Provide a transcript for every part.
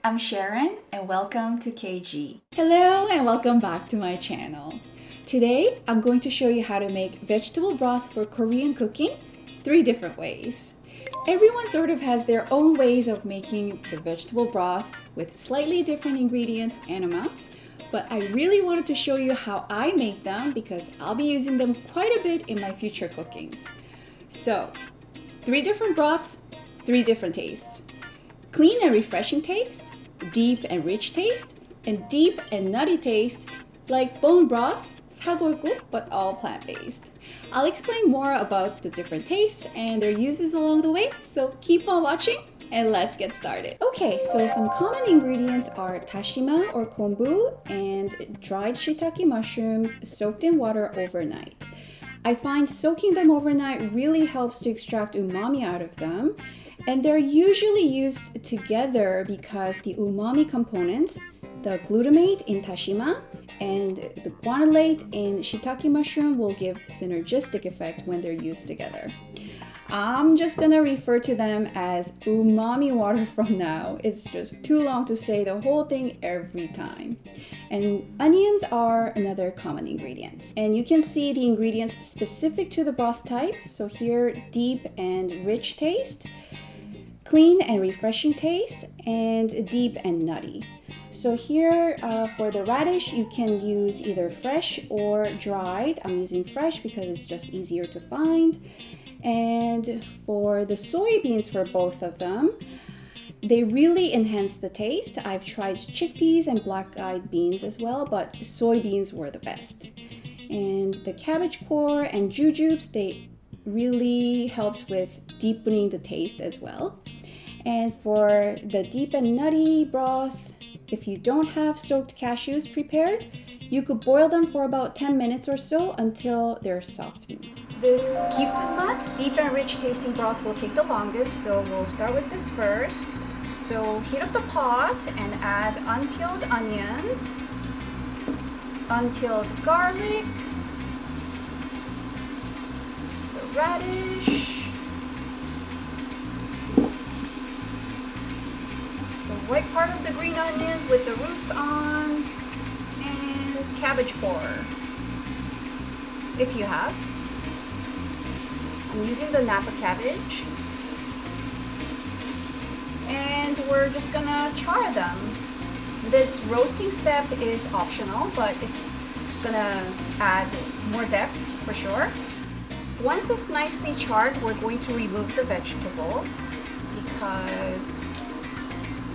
I'm Sharon and welcome to KG. Hello and welcome back to my channel. Today I'm going to show you how to make vegetable broth for Korean cooking 3 different ways. Everyone sort of has their own ways of making the vegetable broth with slightly different ingredients and amounts, but I really wanted to show you how I make them because I'll be using them quite a bit in my future cookings. So, 3 different broths, 3 different tastes. Clean and refreshing taste, deep and rich taste, and deep and nutty taste, like bone broth, 사골국, but all plant-based. I'll explain more about the different tastes and their uses along the way, so keep on watching and let's get started. Okay, so some common ingredients are tashima or kombu and dried shiitake mushrooms soaked in water overnight. I find soaking them overnight really helps to extract umami out of them, and they're usually used together because the umami components, the glutamate in tashima and the guanylate in shiitake mushroom, will give synergistic effect when they're used together. I'm just gonna refer to them as umami water from now. It's just too long to say the whole thing every time. And onions are another common ingredient. And you can see the ingredients specific to the broth type. So here, deep and rich taste, clean and refreshing taste, and deep and nutty. So here for the radish, you can use either fresh or dried. I'm using fresh because it's just easier to find. And for the soybeans, for both of them, they really enhance the taste. I've tried chickpeas and black-eyed beans as well, but soybeans were the best. And the cabbage core and jujubes, they really helps with deepening the taste as well. And for the deep and nutty broth, if you don't have soaked cashews prepared, you could boil them for about 10 minutes or so until they're softened. This 깊은 deep and rich tasting broth will take the longest, so we'll start with this first. So heat up the pot and add unpeeled onions, unpeeled garlic, the radish, the white part of the green onions with the roots on, and cabbage core, if you have. I'm using the Napa cabbage, and we're just gonna char them. This roasting step is optional, but it's gonna add more depth for sure. Once it's nicely charred, we're going to remove the vegetables because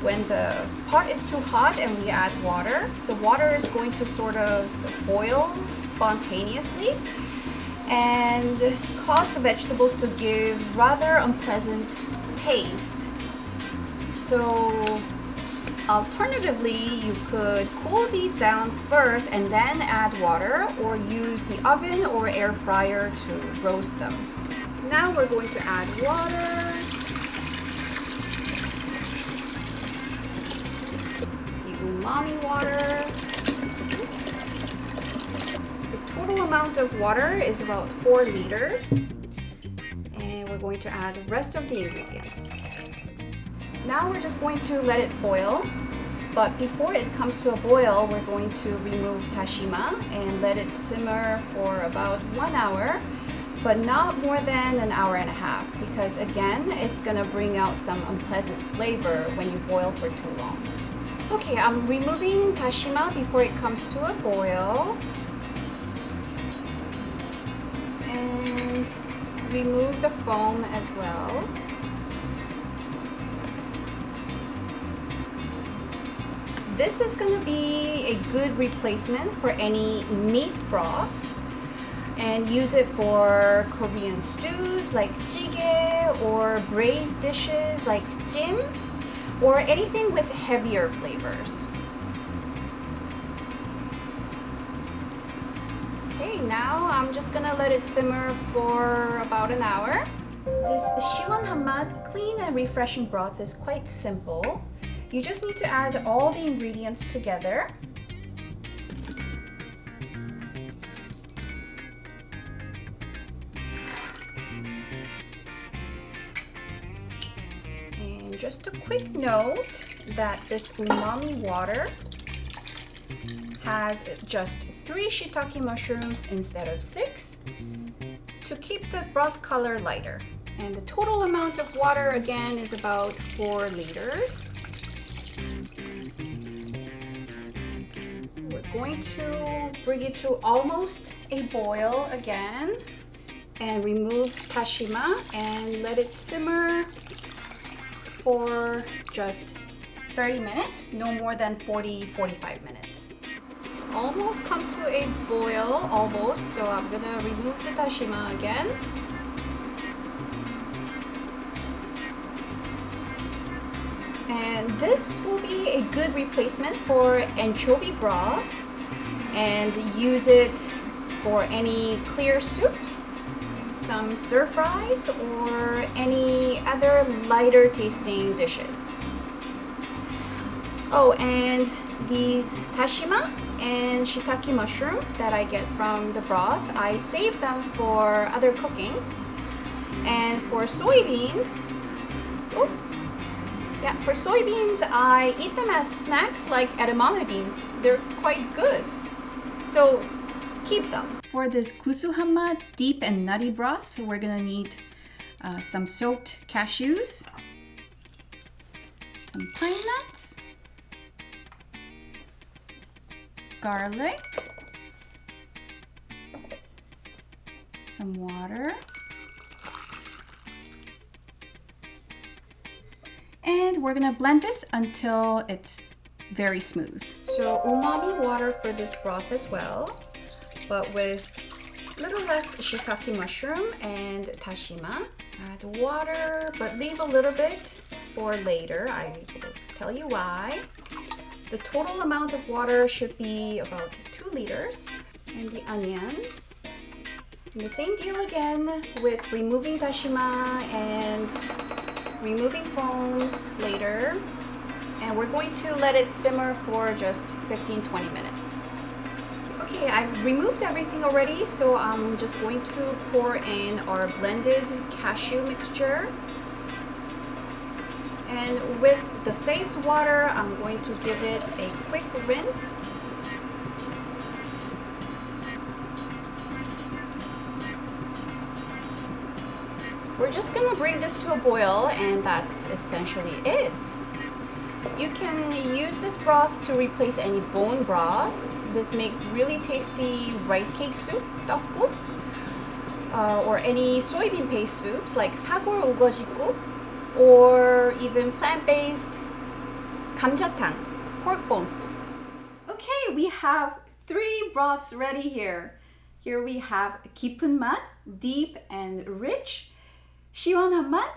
when the pot is too hot and we add water, the water is going to sort of boil spontaneously and cause the vegetables to give rather unpleasant taste. So alternatively, you could cool these down first and then add water, or use the oven or air fryer to roast them. Now we're going to add water, the umami water. Total amount of water is about 4 liters, and we're going to add the rest of the ingredients. Now we're just going to let it boil, but before it comes to a boil, we're going to remove tashima and let it simmer for about 1 hour, but not more than an hour and a half, because again, it's gonna bring out some unpleasant flavor when you boil for too long. Okay, I'm removing tashima before it comes to a boil. And remove the foam as well. This is going to be a good replacement for any meat broth, and use it for Korean stews like jjigae, or braised dishes like jjim, or anything with heavier flavors. Okay, now I'm just gonna let it simmer for about an hour. This 시원한 맛 clean and refreshing broth is quite simple. You just need to add all the ingredients together. And just a quick note that this umami water has just 3 shiitake mushrooms instead of 6 to keep the broth color lighter. And the total amount of water again is about 4 liters. We're going to bring it to almost a boil again and remove tashima and let it simmer for just 30 minutes, no more than 40-45 minutes. It's almost come to a boil, almost, so I'm gonna remove the tashima again. And this will be a good replacement for anchovy broth, and use it for any clear soups, some stir fries, or any other lighter tasting dishes. Oh, and these tashima and shiitake mushroom that I get from the broth, I save them for other cooking. And for soybeans, for soybeans, I eat them as snacks like edamame beans. They're quite good, so keep them. For this kusuhama deep and nutty broth, we're gonna need some soaked cashews, some pine nuts, garlic, some water, and we're gonna blend this until it's very smooth. So umami water for this broth as well, but with a little less shiitake mushroom and tashima. Add water, but leave a little bit for later. I will tell you why. The total amount of water should be about 2 liters. And the onions. And the same deal again with removing tashima and removing foams later. And we're going to let it simmer for just 15-20 minutes. Okay, I've removed everything already, so I'm just going to pour in our blended cashew mixture. And with the saved water, I'm going to give it a quick rinse. We're just gonna bring this to a boil, and that's essentially it. You can use this broth to replace any bone broth. This makes really tasty rice cake soup, 떡국, or any soybean paste soups like 사골 우거지국, or even plant-based 감자탕, pork bone soup. Okay, we have 3 broths ready here. Here we have 깊은 맛, deep and rich, 시원한 맛,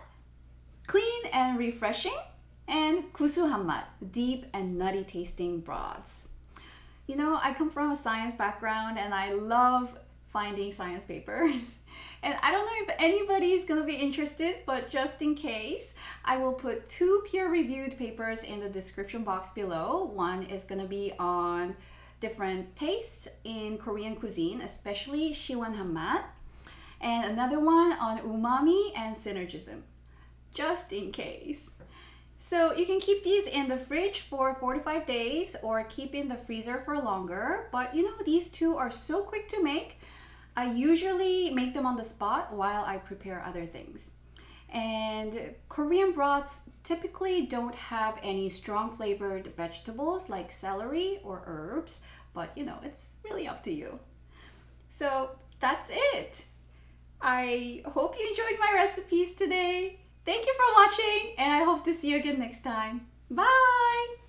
clean and refreshing, and 구수한 맛, deep and nutty tasting broths. You know, I come from a science background and I love finding science papers. And I don't know if anybody's gonna be interested, but just in case, I will put 2 peer-reviewed papers in the description box below. One is gonna be on different tastes in Korean cuisine, especially 시원한 맛, and another one on umami and synergism, just in case. So you can keep these in the fridge for 4 to 5 days or keep in the freezer for longer. But you know, these 2 are so quick to make. I usually make them on the spot while I prepare other things. And Korean broths typically don't have any strong flavored vegetables like celery or herbs, but you know, it's really up to you. So that's it. I hope you enjoyed my recipes today. Thank you for watching, and I hope to see you again next time. Bye!